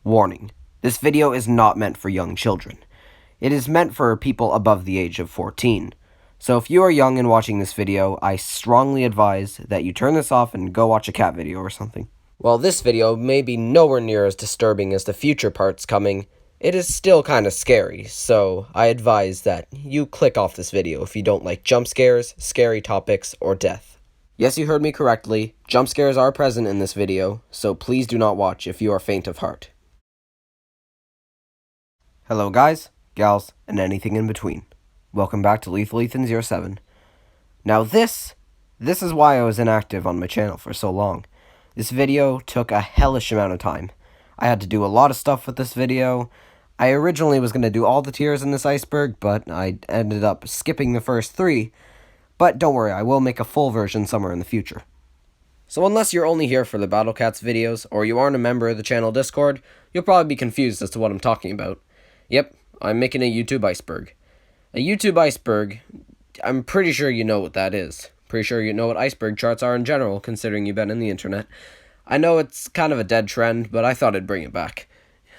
Warning, this video is not meant for young children. It is meant for people above the age of 14. So if you are young and watching this video, I strongly advise that you turn this off and go watch a cat video or something. While this video may be nowhere near as disturbing as the future parts coming, it is still kind of scary, so I advise that you click off this video if you don't like jump scares, scary topics, or death. Yes, you heard me correctly, jump scares are present in this video, so please do not watch if you are faint of heart. Hello guys, gals, and anything in between. Welcome back to Lethal Ethan 07. Now this is why I was inactive on my channel for so long. This video took a hellish amount of time. I had to do a lot of stuff with this video. I originally was going to do all the tiers in this iceberg, but I ended up skipping the first 3. But don't worry, I will make a full version somewhere in the future. So unless you're only here for the Battle Cats videos, or you aren't a member of the channel Discord, you'll probably be confused as to what I'm talking about. Yep, I'm making a YouTube iceberg. A YouTube iceberg, I'm pretty sure you know what that is. Pretty sure you know what iceberg charts are in general, considering you've been in the internet. I know it's kind of a dead trend, but I thought I'd bring it back.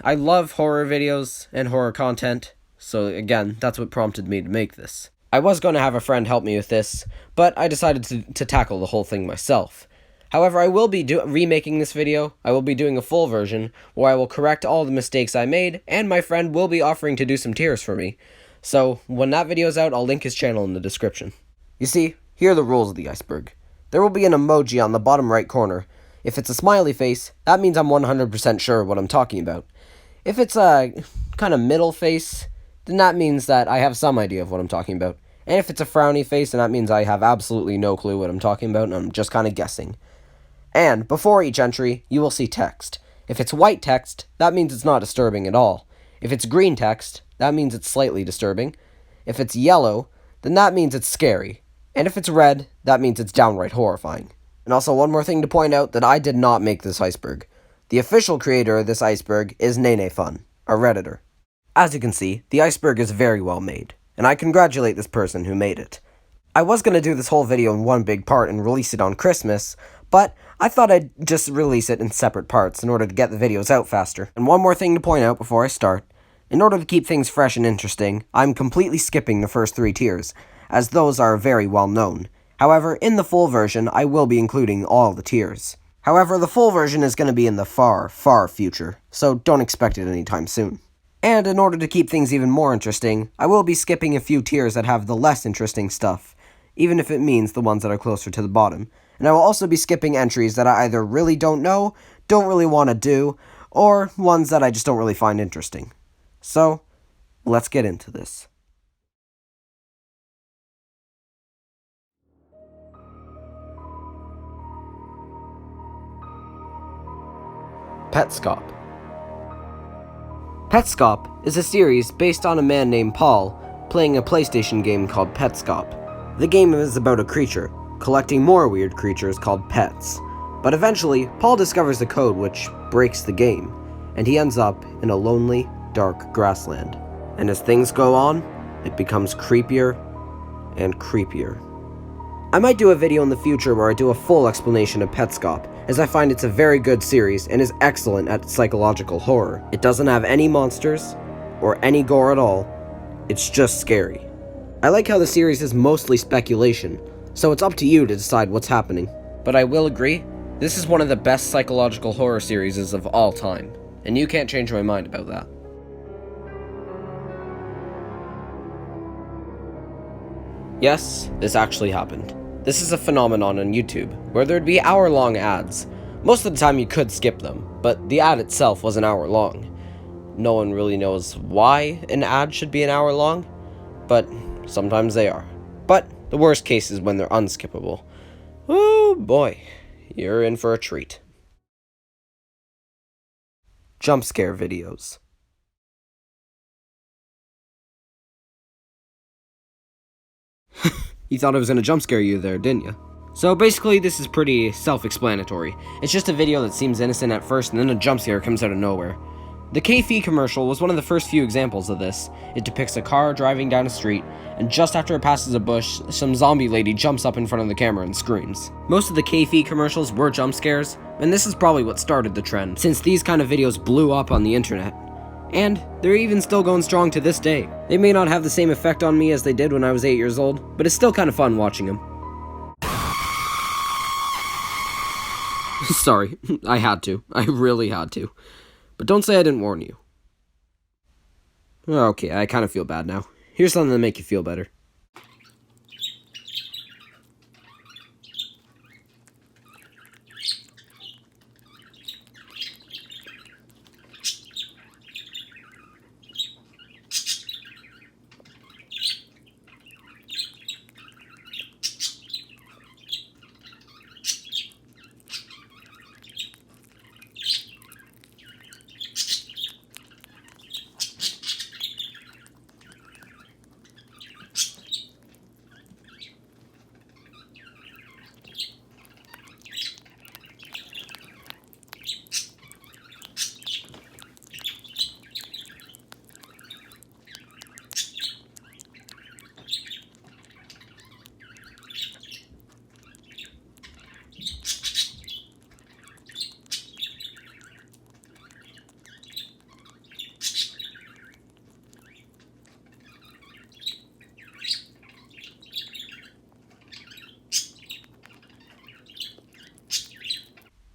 I love horror videos and horror content, so again, that's what prompted me to make this. I was going to have a friend help me with this, but I decided to tackle the whole thing myself. However, I will be remaking this video. I will be doing a full version, where I will correct all the mistakes I made, and my friend will be offering to do some tiers for me. So, when that video is out, I'll link his channel in the description. You see, here are the rules of the iceberg. There will be an emoji on the bottom right corner. If it's a smiley face, that means I'm 100% sure what I'm talking about. If it's a kind of middle face, then that means that I have some idea of what I'm talking about. And if it's a frowny face, then that means I have absolutely no clue what I'm talking about, and I'm just kind of guessing. And before each entry, you will see text. If it's white text, that means it's not disturbing at all. If it's green text, that means it's slightly disturbing. If it's yellow, then that means it's scary. And if it's red, that means it's downright horrifying. And also one more thing to point out, that I did not make this iceberg. The official creator of this iceberg is Nenefun, a Redditor. As you can see, the iceberg is very well made, and I congratulate this person who made it. I was going to do this whole video in one big part and release it on Christmas, but I thought I'd just release it in separate parts in order to get the videos out faster. And one more thing to point out before I start. In order to keep things fresh and interesting, I'm completely skipping the first 3 tiers, as those are very well known. However, in the full version, I will be including all the tiers. However, the full version is going to be in the far, far future, so don't expect it anytime soon. And in order to keep things even more interesting, I will be skipping a few tiers that have the less interesting stuff, even if it means the ones that are closer to the bottom. And I will also be skipping entries that I either really don't know, don't really want to do, or ones that I just don't really find interesting. So, let's get into this. Petscop. Petscop is a series based on a man named Paul playing a PlayStation game called Petscop. The game is about a creature collecting more weird creatures called pets. But eventually, Paul discovers a code which breaks the game, and he ends up in a lonely, dark grassland. And as things go on, it becomes creepier and creepier. I might do a video in the future where I do a full explanation of Petscop, as I find it's a very good series and is excellent at psychological horror. It doesn't have any monsters, or any gore at all, it's just scary. I like how the series is mostly speculation, so it's up to you to decide what's happening. But I will agree, this is one of the best psychological horror series of all time, and you can't change my mind about that. Yes, this actually happened. This is a phenomenon on YouTube, where there'd be hour-long ads. Most of the time you could skip them, but the ad itself was an hour long. No one really knows why an ad should be an hour long, but sometimes they are. But the worst case is when they're unskippable. Oh boy, you're in for a treat. Jumpscare videos. You thought I was going to jump scare you there, didn't you? So basically, this is pretty self-explanatory. It's just a video that seems innocent at first, and then a jump scare comes out of nowhere. The K-Fi commercial was one of the first few examples of this. It depicts a car driving down a street, and just after it passes a bush, some zombie lady jumps up in front of the camera and screams. Most of the K-Fi commercials were jump scares, and this is probably what started the trend, since these kind of videos blew up on the internet. And they're even still going strong to this day. They may not have the same effect on me as they did when I was 8 years old, but it's still kind of fun watching them. Sorry, I had to. I really had to. But don't say I didn't warn you. Okay, I kind of feel bad now. Here's something to make you feel better.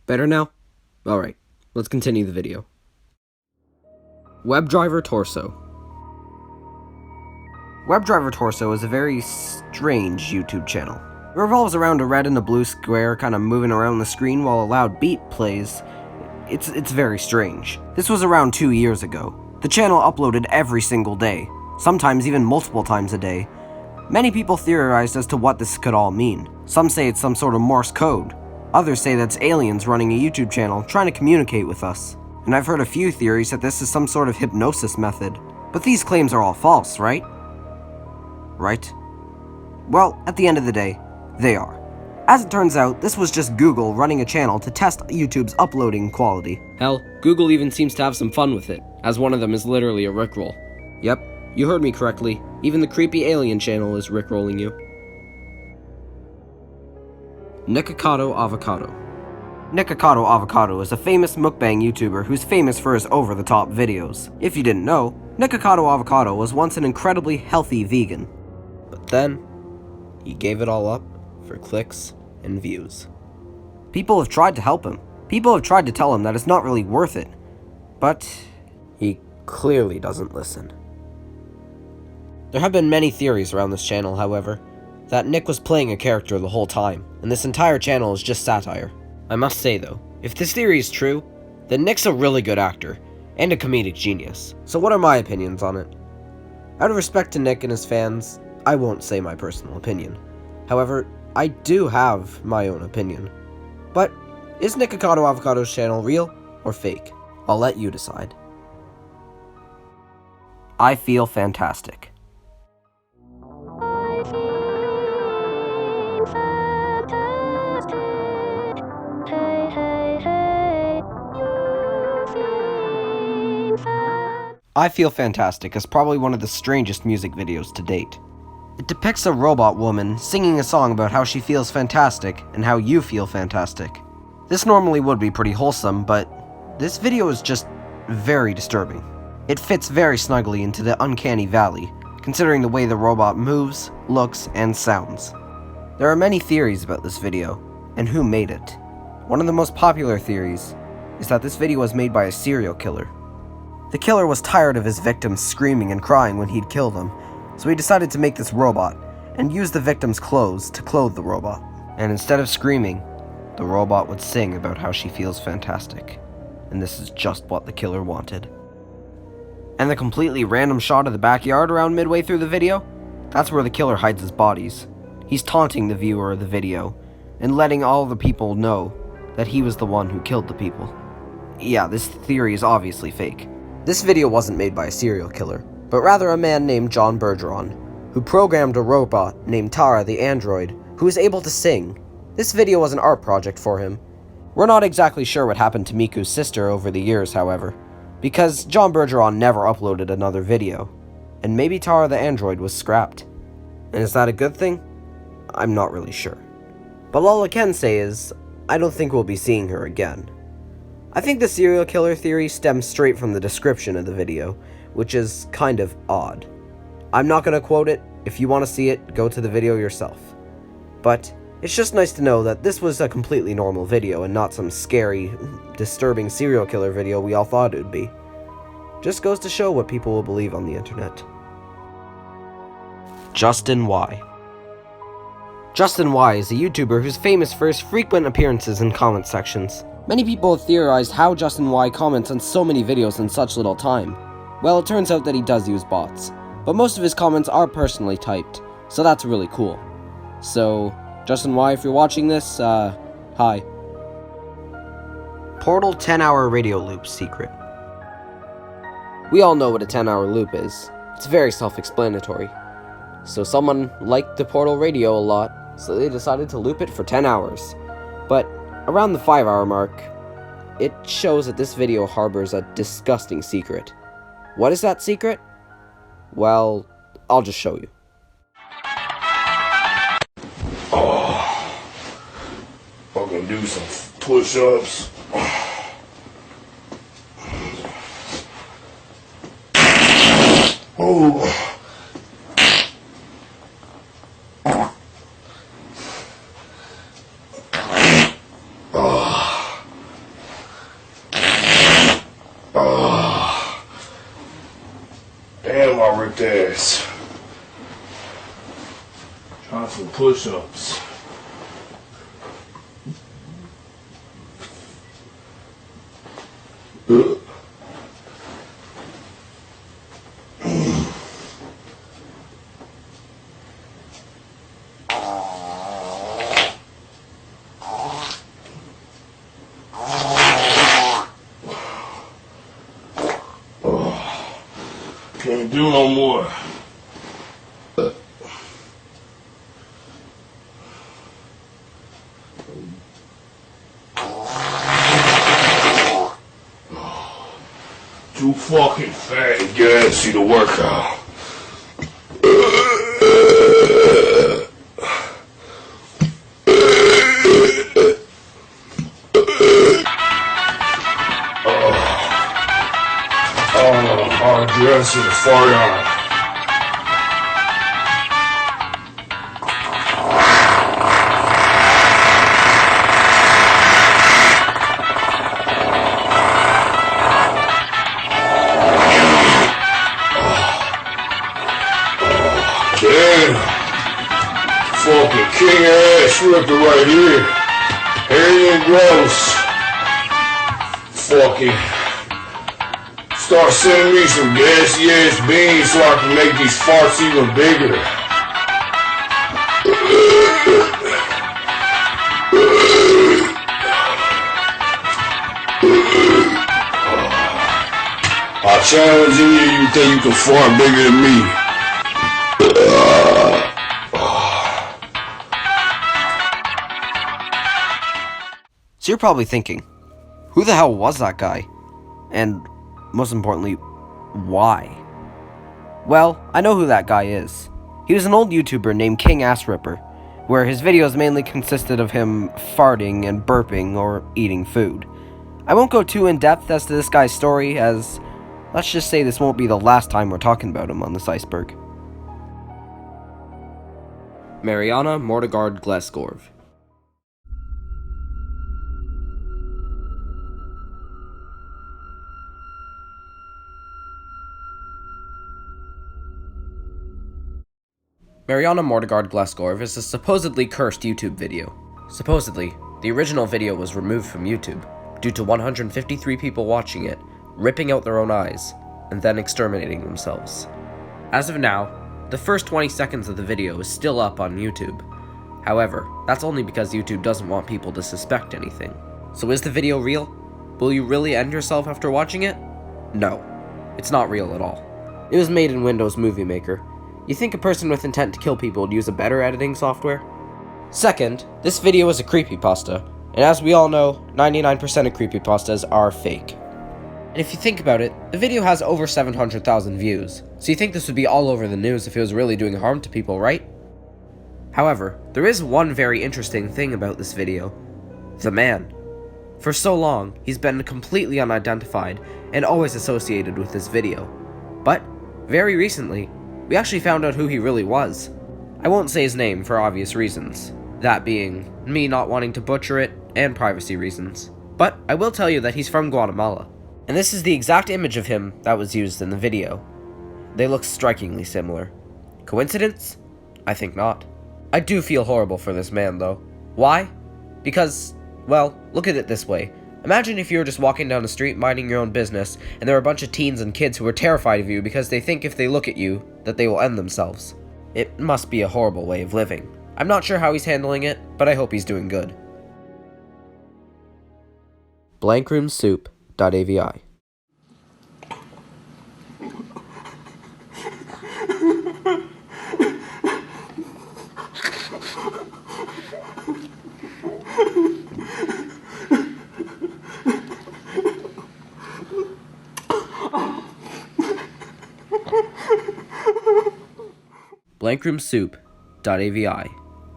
Better now? Alright, let's continue the video. Webdriver Torso. Webdriver Torso is a very strange YouTube channel. It revolves around a red and a blue square kind of moving around the screen while a loud beat plays. It's very strange. This was around 2 years ago. The channel uploaded every single day, sometimes even multiple times a day. Many people theorized as to what this could all mean. Some say it's some sort of Morse code. Others say that's aliens running a YouTube channel trying to communicate with us. And I've heard a few theories that this is some sort of hypnosis method. But these claims are all false, right? Right? Well, at the end of the day, they are. As it turns out, this was just Google running a channel to test YouTube's uploading quality. Hell, Google even seems to have some fun with it, as one of them is literally a rickroll. Yep, you heard me correctly. Even the creepy alien channel is rickrolling you. Nickocado Avocado. Nickocado Avocado is a famous mukbang YouTuber who's famous for his over-the-top videos. If you didn't know, Nickocado Avocado was once an incredibly healthy vegan. But then, he gave it all up for clicks and views. People have tried to help him. People have tried to tell him that it's not really worth it. But he clearly doesn't listen. There have been many theories around this channel, however, that Nick was playing a character the whole time, and this entire channel is just satire. I must say though, if this theory is true, then Nick's a really good actor, and a comedic genius. So what are my opinions on it? Out of respect to Nick and his fans, I won't say my personal opinion. However, I do have my own opinion. But, is Nickocado Avocado's channel real or fake? I'll let you decide. I feel fantastic. I Feel Fantastic is probably one of the strangest music videos to date. It depicts a robot woman singing a song about how she feels fantastic and how you feel fantastic. This normally would be pretty wholesome, but this video is just very disturbing. It fits very snugly into the uncanny valley, considering the way the robot moves, looks, and sounds. There are many theories about this video, and who made it. One of the most popular theories is that this video was made by a serial killer. The killer was tired of his victims screaming and crying when he'd kill them, so he decided to make this robot, and use the victim's clothes to clothe the robot. And instead of screaming, the robot would sing about how she feels fantastic. And this is just what the killer wanted. And the completely random shot of the backyard around midway through the video? That's where the killer hides his bodies. He's taunting the viewer of the video, and letting all the people know that he was the one who killed the people. Yeah, this theory is obviously fake. This video wasn't made by a serial killer, but rather a man named John Bergeron, who programmed a robot named Tara the android, who is able to sing. This video was an art project for him. We're not exactly sure what happened to Miku's sister over the years, however. because John Bergeron never uploaded another video, and maybe Tara the android was scrapped. And is that a good thing? I'm not really sure. But all I can say is, I don't think we'll be seeing her again. I think the serial killer theory stems straight from the description of the video, which is kind of odd. I'm not going to quote it. If you want to see it, go to the video yourself. But it's just nice to know that this was a completely normal video and not some scary, disturbing serial killer video we all thought it would be. Just goes to show what people will believe on the internet. Justin Y. Justin Y is a YouTuber who's famous for his frequent appearances in comment sections. Many people have theorized how Justin Y comments on so many videos in such little time. Well, it turns out that he does use bots, but most of his comments are personally typed, so that's really cool. So, Justin Y, if you're watching this, hi. Portal 10-hour radio loop secret. We all know what a 10-hour loop is. It's very self-explanatory. So someone liked the Portal radio a lot, so they decided to loop it for 10 hours. But around the 5-hour mark, it shows that this video harbors a disgusting secret. What is that secret? Well, I'll just show you. Oh, I'm gonna do some push-ups. Oh. Damn, I ripped ass. Try some push-ups. Can't do no more. Too fucking fat and gassy to work out. Hard dress and a fart on. Damn. Fucking king ass ripper right here. Hairy and gross. Fucking. Start sending me some gassy ass beans so I can make these farts even bigger. I challenge any of you think you can fart bigger than me. So you're probably thinking, who the hell was that guy? And most importantly, why? Well, I know who that guy is. He was an old YouTuber named King Ass Ripper, where his videos mainly consisted of him farting and burping or eating food. I won't go too in depth as to this guy's story, as let's just say this won't be the last time we're talking about him on this iceberg. Mereana Mordegard Glesgorv. Mereana Mordegard Glesgorv is a supposedly cursed YouTube video. Supposedly, the original video was removed from YouTube due to 153 people watching it, ripping out their own eyes, and then exterminating themselves. As of now, the first 20 seconds of the video is still up on YouTube. However, that's only because YouTube doesn't want people to suspect anything. So is the video real? Will you really end yourself after watching it? No, it's not real at all. It was made in Windows Movie Maker. You think a person with intent to kill people would use a better editing software? Second, this video is a creepypasta, and as we all know, 99% of creepypastas are fake. And if you think about it, the video has over 700,000 views, so you think this would be all over the news if it was really doing harm to people, right? However, there is one very interesting thing about this video. The man. For so long, he's been completely unidentified and always associated with this video. But, very recently, we actually found out who he really was. I won't say his name for obvious reasons, that being me not wanting to butcher it and privacy reasons. But I will tell you that he's from Guatemala. And this is the exact image of him that was used in the video. They look strikingly similar. Coincidence? I think not. I do feel horrible for this man though. Why? Because, well, look at it this way. Imagine if you were just walking down the street minding your own business, and there are a bunch of teens and kids who are terrified of you because they think if they look at you, that they will end themselves. It must be a horrible way of living. I'm not sure how he's handling it, but I hope he's doing good. Room Soup.avi. Room Soup.avi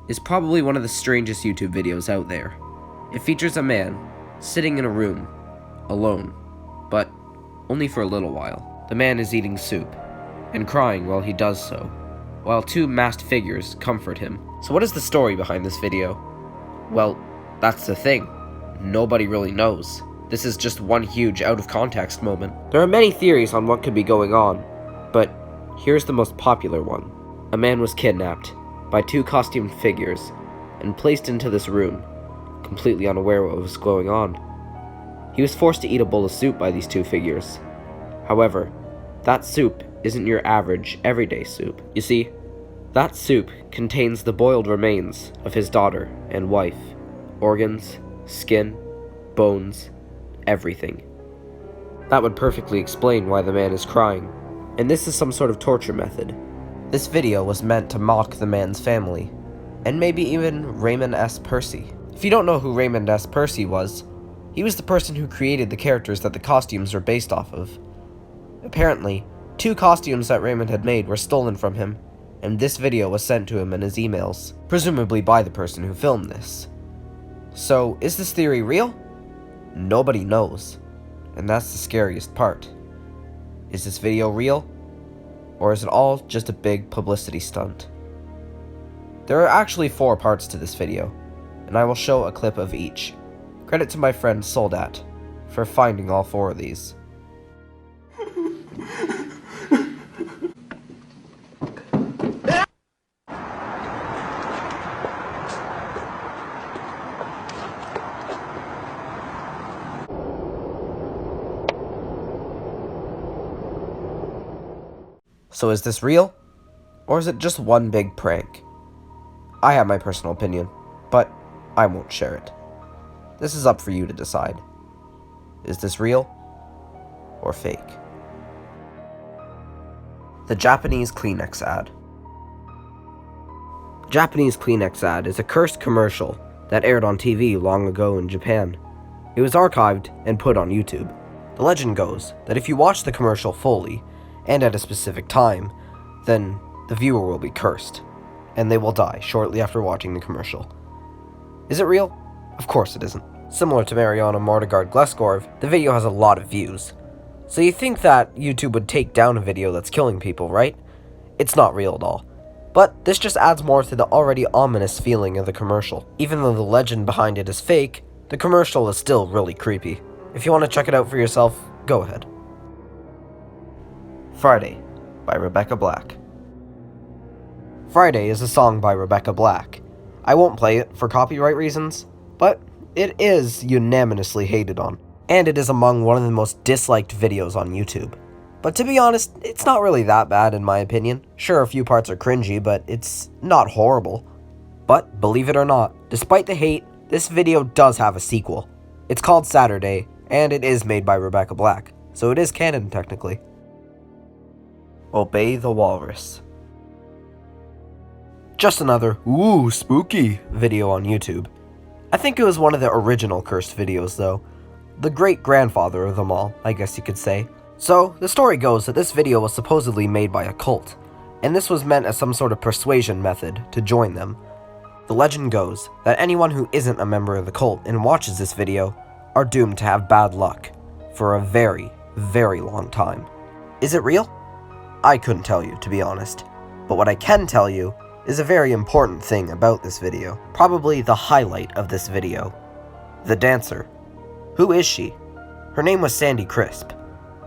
is probably one of the strangest YouTube videos out there. It features a man sitting in a room, alone, but only for a little while. The man is eating soup, and crying while he does so, while two masked figures comfort him. So what is the story behind this video? Well, that's the thing. Nobody really knows. This is just one huge out-of-context moment. There are many theories on what could be going on, but here's the most popular one. A man was kidnapped by two costumed figures and placed into this room, completely unaware what was going on. He was forced to eat a bowl of soup by these two figures. However, that soup isn't your average, everyday soup. You see, that soup contains the boiled remains of his daughter and wife, organs, skin, bones, everything. That would perfectly explain why the man is crying, and this is some sort of torture method. This video was meant to mock the man's family, and maybe even Raymond S. Percy. If you don't know who Raymond S. Percy was, he was the person who created the characters that the costumes are based off of. Apparently, two costumes that Raymond had made were stolen from him, and this video was sent to him in his emails, presumably by the person who filmed this. So, is this theory real? Nobody knows, and that's the scariest part. Is this video real? Or is it all just a big publicity stunt? There are actually 4 parts to this video, and I will show a clip of each. Credit to my friend Soldat for finding all 4 of these. So is this real? Or is it just one big prank? I have my personal opinion, but I won't share it. This is up for you to decide. Is this real or fake? The Japanese Kleenex ad. Japanese Kleenex ad is a cursed commercial that aired on TV long ago in Japan. It was archived and put on YouTube. The legend goes that if you watch the commercial fully, and at a specific time, then the viewer will be cursed, and they will die shortly after watching the commercial. Is it real? Of course it isn't. Similar to Mereana, Mordegard, Glesgorv, the video has a lot of views. So you think that YouTube would take down a video that's killing people, right? It's not real at all. But this just adds more to the already ominous feeling of the commercial. Even though the legend behind it is fake, the commercial is still really creepy. If you want to check it out for yourself, go ahead. Friday by Rebecca Black. Friday is a song by Rebecca Black. I won't play it for copyright reasons, but it is unanimously hated on, and it is among one of the most disliked videos on YouTube. But to be honest, it's not really that bad in my opinion. Sure, a few parts are cringy, but it's not horrible. But believe it or not, despite the hate, this video does have a sequel. It's called Saturday, and it is made by Rebecca Black, so it is canon technically. Obey the Walrus. Just another, ooh, spooky video on YouTube. I think it was one of the original cursed videos though. the great-grandfather of them all, I guess you could say. So, the story goes that this video was supposedly made by a cult, and this was meant as some sort of persuasion method to join them. The legend goes that anyone who isn't a member of the cult and watches this video are doomed to have bad luck for a very, very long time. Is it real? I couldn't tell you, to be honest. But what I can tell you is a very important thing about this video. Probably the highlight of this video. The dancer. Who is she? Her name was Sandy Crisp.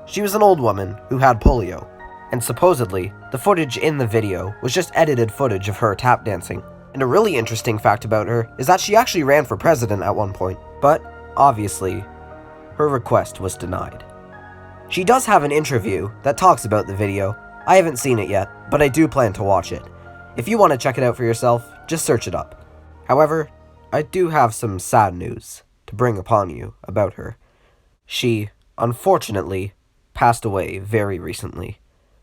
She was an old woman who had polio, and supposedly, the footage in the video was just edited footage of her tap dancing. And a really interesting fact about her is that she actually ran for president at one point, but obviously, her request was denied. She does have an interview that talks about the video. I haven't seen it yet, but I do plan to watch it. If you want to check it out for yourself, just search it up. However, I do have some sad news to bring upon you about her. She, unfortunately, passed away very recently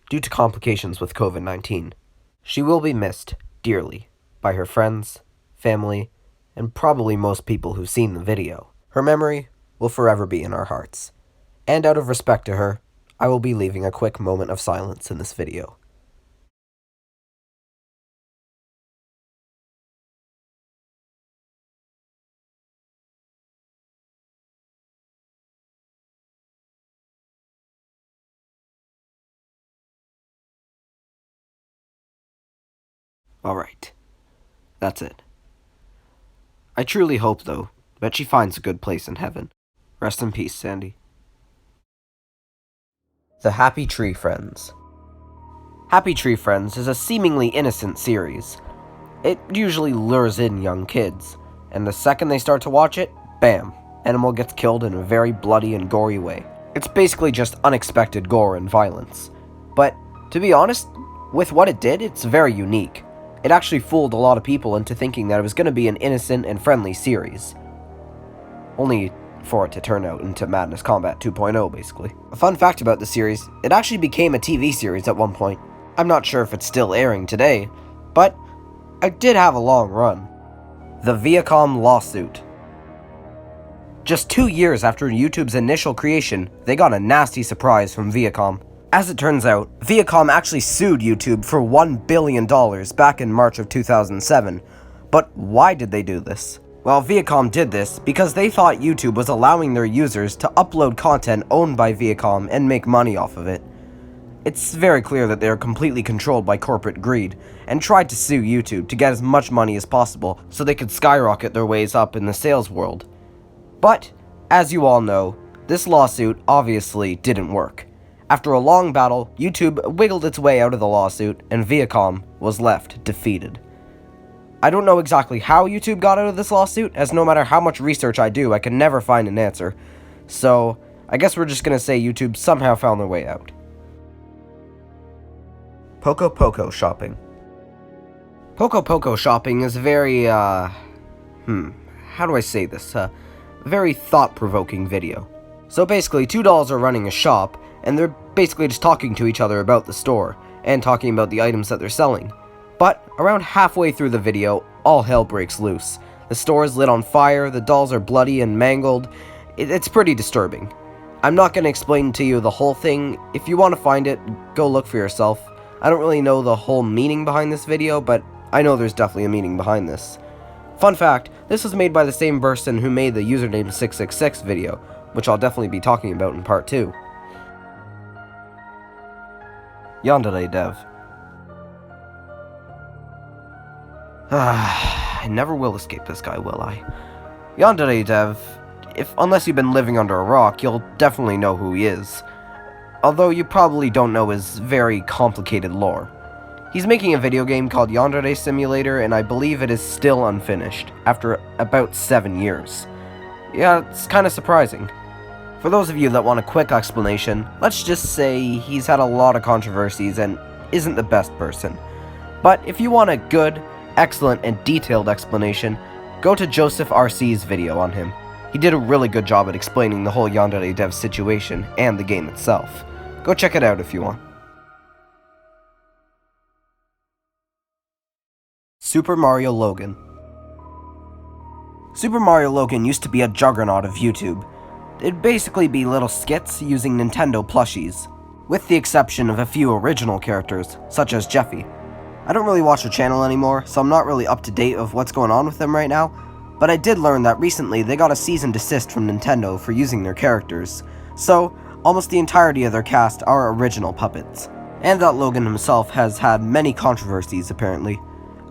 due to complications with COVID-19. She will be missed dearly by her friends, family, and probably most people who've seen the video. Her memory will forever be in our hearts. And out of respect to her, I will be leaving a quick moment of silence in this video. Alright. That's it. I truly hope, though, that she finds a good place in heaven. Rest in peace, Sandy. The Happy Tree Friends. Happy Tree Friends is a seemingly innocent series. It usually lures in young kids, and the second they start to watch it, bam, animal gets killed in a very bloody and gory way. It's basically just unexpected gore and violence. But, to be honest, with what it did, it's very unique. It actually fooled a lot of people into thinking that it was going to be an innocent and friendly series. Only for it to turn out into Madness Combat 2.0, basically. A fun fact about the series, it actually became a TV series at one point. I'm not sure if it's still airing today, but it did have a long run. The Viacom Lawsuit. Just 2 years after YouTube's initial creation, they got a nasty surprise from Viacom. As it turns out, Viacom actually sued YouTube for $1 billion back in March of 2007. But why did they do this? Well, Viacom did this because they thought YouTube was allowing their users to upload content owned by Viacom and make money off of it. It's very clear that they are completely controlled by corporate greed, and tried to sue YouTube to get as much money as possible so they could skyrocket their ways up in the sales world. But, as you all know, this lawsuit obviously didn't work. After a long battle, YouTube wiggled its way out of the lawsuit, and Viacom was left defeated. I don't know exactly how YouTube got out of this lawsuit, as no matter how much research I do, I can never find an answer. So, I guess we're just gonna say YouTube somehow found their way out. PokoPokoShopping. PokoPokoShopping is very, how do I say this? Very thought-provoking video. So basically, two dolls are running a shop, and they're basically just talking to each other about the store, and talking about the items that they're selling. But, around halfway through the video, all hell breaks loose. The store is lit on fire, the dolls are bloody and mangled. It's pretty disturbing. I'm not going to explain to you the whole thing. If you want to find it, go look for yourself. I don't really know the whole meaning behind this video, but I know there's definitely a meaning behind this. Fun fact, this was made by the same person who made the username 666 video, which I'll definitely be talking about in part 2. Yandere Dev. I never will escape this guy, will I? Yandere Dev, unless you've been living under a rock, you'll definitely know who he is. Although you probably don't know his very complicated lore. He's making a video game called Yandere Simulator, and I believe it is still unfinished, after about 7 years. Yeah, it's kinda surprising. For those of you that want a quick explanation, let's just say he's had a lot of controversies and isn't the best person. But if you want a good, excellent, and detailed explanation, go to Joseph RC's video on him. He did a really good job at explaining the whole Yandere Dev situation and the game itself. Go check it out if you want. Super Mario Logan. Super Mario Logan used to be a juggernaut of YouTube. it'd basically be little skits using Nintendo plushies, with the exception of a few original characters, such as Jeffy. I don't really watch the channel anymore, so I'm not really up to date of what's going on with them right now, but I did learn that recently they got a cease and desist from Nintendo for using their characters, so almost the entirety of their cast are original puppets. And that Logan himself has had many controversies, apparently.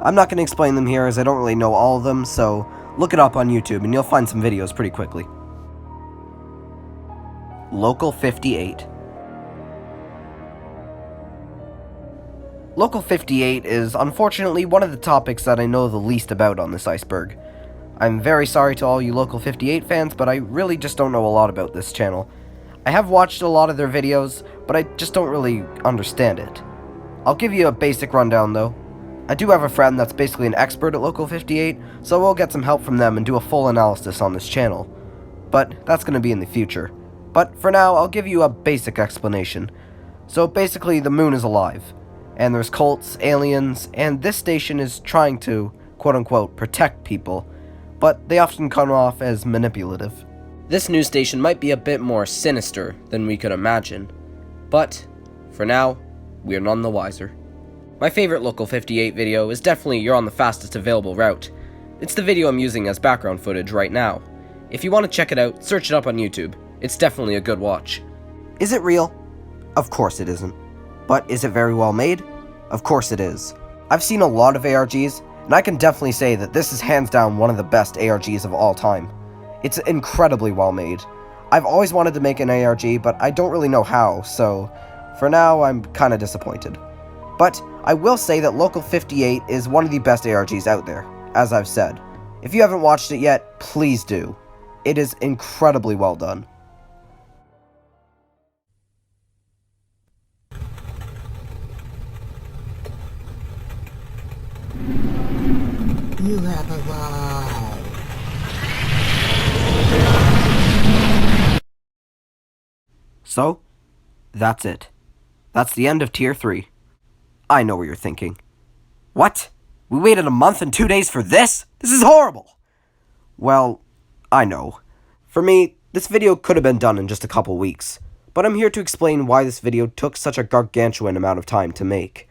I'm not going to explain them here as I don't really know all of them, so look it up on YouTube and you'll find some videos pretty quickly. Local 58. Local 58 is unfortunately one of the topics that I know the least about on this iceberg. I'm very sorry to all you Local 58 fans, but I really just don't know a lot about this channel. I have watched a lot of their videos, but I just don't really understand it. I'll give you a basic rundown though. I do have a friend that's basically an expert at Local 58, so we'll get some help from them and do a full analysis on this channel. But that's going to be in the future. But for now, I'll give you a basic explanation. So basically, the moon is alive, and there's cults, aliens, and this station is trying to, quote-unquote, protect people, but they often come off as manipulative. This news station might be a bit more sinister than we could imagine, but for now, we are none the wiser. My favorite Local 58 video is definitely You're on the Fastest Available Route. It's the video I'm using as background footage right now. If you want to check it out, search it up on YouTube. It's definitely a good watch. Is it real? Of course it isn't. But is it very well made? Of course it is. I've seen a lot of ARGs, and I can definitely say that this is hands down one of the best ARGs of all time. It's incredibly well made. I've always wanted to make an ARG, but I don't really know how, so for now I'm kinda disappointed. But I will say that Local 58 is one of the best ARGs out there, as I've said. If you haven't watched it yet, please do. It is incredibly well done. You have arrived. So, that's it. That's the end of Tier 3. I know what you're thinking. What? We waited a month and 2 days for this? This is horrible! Well, I know. For me, this video could have been done in just a couple weeks, but I'm here to explain why this video took such a gargantuan amount of time to make.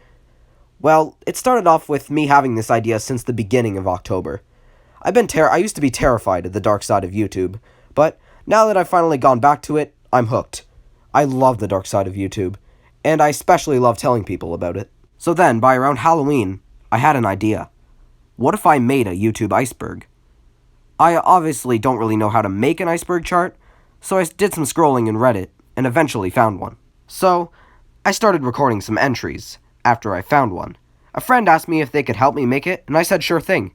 Well, it started off with me having this idea since the beginning of October. I used to be terrified of the dark side of YouTube, but now that I've finally gone back to it, I'm hooked. I love the dark side of YouTube, and I especially love telling people about it. So then, by around Halloween, I had an idea. What if I made a YouTube iceberg? I obviously don't really know how to make an iceberg chart, so I did some scrolling in Reddit, and eventually found one. So, I started recording some entries, after I found one. A friend asked me if they could help me make it, and I said sure thing.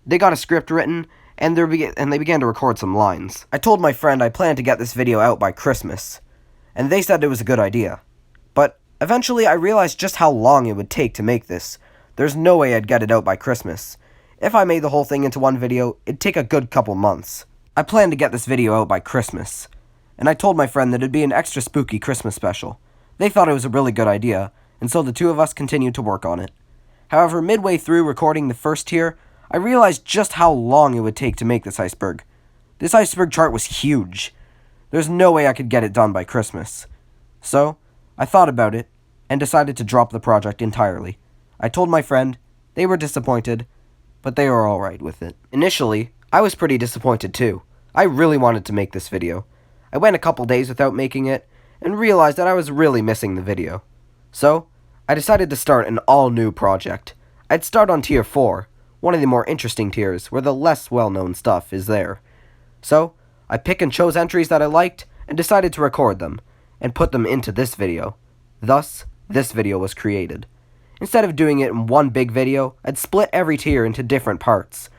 They got a script written, and they began to record some lines. I told my friend I planned to get this video out by Christmas, and they said it was a good idea. But eventually I realized just how long it would take to make this. There's no way I'd get it out by Christmas. If I made the whole thing into one video, it'd take a good couple months. I planned to get this video out by Christmas, and I told my friend that it'd be an extra spooky Christmas special. They thought it was a really good idea, and so the two of us continued to work on it. However, midway through recording the first tier, I realized just how long it would take to make this iceberg. This iceberg chart was huge. There's no way I could get it done by Christmas. So, I thought about it, and decided to drop the project entirely. I told my friend, they were disappointed, but they were alright with it. Initially, I was pretty disappointed too. I really wanted to make this video. I went a couple days without making it, and realized that I was really missing the video. So, I decided to start an all-new project. I'd start on Tier 4, one of the more interesting tiers, where the less well-known stuff is there. So, I picked and chose entries that I liked, and decided to record them, and put them into this video. Thus, this video was created. Instead of doing it in one big video, I'd split every tier into different parts.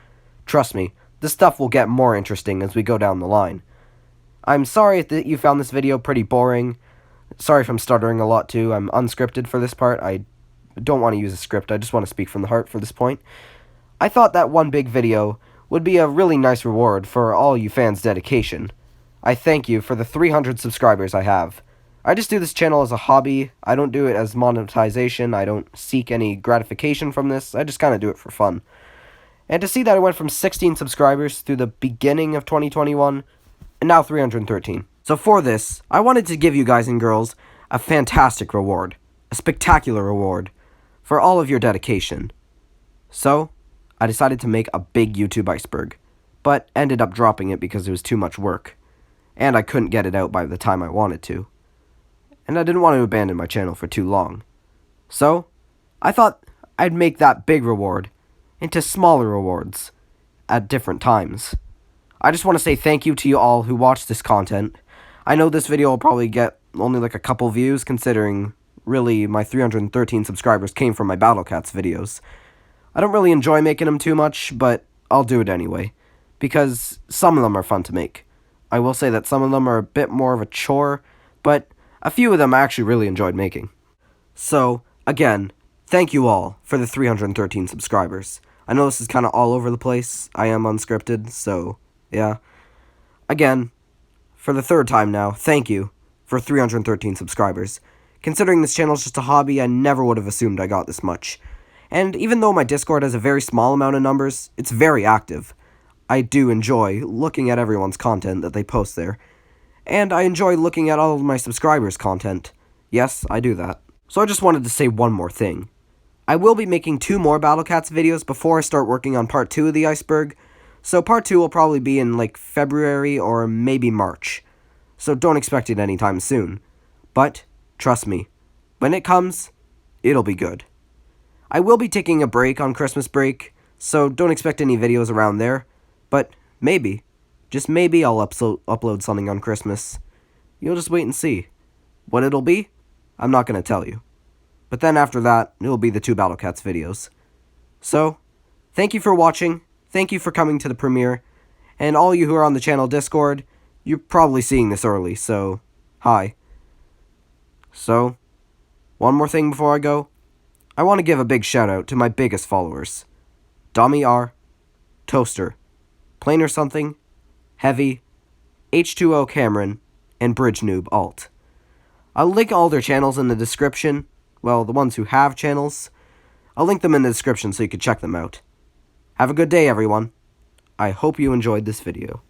Trust me, this stuff will get more interesting as we go down the line. I'm sorry that you found this video pretty boring. Sorry if I'm stuttering a lot too. I'm unscripted for this part. I don't want to use a script. I just want to speak from the heart for this point. I thought that one big video would be a really nice reward for all you fans' dedication. I thank you for the 300 subscribers I have. I just do this channel as a hobby. I don't do it as monetization. I don't seek any gratification from this. I just kind of do it for fun. And to see that I went from 16 subscribers through the beginning of 2021, and now 313. So for this, I wanted to give you guys and girls a fantastic reward, a spectacular reward, for all of your dedication. So, I decided to make a big YouTube iceberg, but ended up dropping it because it was too much work, and I couldn't get it out by the time I wanted to. And I didn't want to abandon my channel for too long. So, I thought I'd make that big reward into smaller rewards at different times. I just want to say thank you to you all who watched this content. I know this video will probably get only like a couple views, considering really my 313 subscribers came from my Battle Cats videos. I don't really enjoy making them too much, but I'll do it anyway, because some of them are fun to make. I will say that some of them are a bit more of a chore, but a few of them I actually really enjoyed making. So, again, thank you all for the 313 subscribers. I know this is kind of all over the place. I am unscripted, so yeah. Again, for the third time now, thank you for 313 subscribers. Considering this channel is just a hobby, I never would have assumed I got this much. And even though my Discord has a very small amount of numbers, it's very active. I do enjoy looking at everyone's content that they post there. And I enjoy looking at all of my subscribers' content. Yes, I do that. So I just wanted to say one more thing. I will be making 2 more Battle Cats videos before I start working on part 2 of the iceberg. So part 2 will probably be in like February or maybe March. So don't expect it anytime soon. But, trust me, when it comes, it'll be good. I will be taking a break on Christmas break, so don't expect any videos around there. But maybe, just maybe I'll upload something on Christmas. You'll just wait and see. What it'll be, I'm not going to tell you. But then after that, it'll be the 2 Battle Cats videos. So, thank you for watching, thank you for coming to the premiere, and all you who are on the channel Discord, you're probably seeing this early, so, hi. So, one more thing before I go. I want to give a big shout out to my biggest followers. Dommy R, Toaster, Plain or Something, Heavy, H2O Cameron, and BridgeNoob Alt. I'll link all their channels in the description. Well, the ones who have channels. I'll link them in the description so you can check them out. Have a good day, everyone. I hope you enjoyed this video.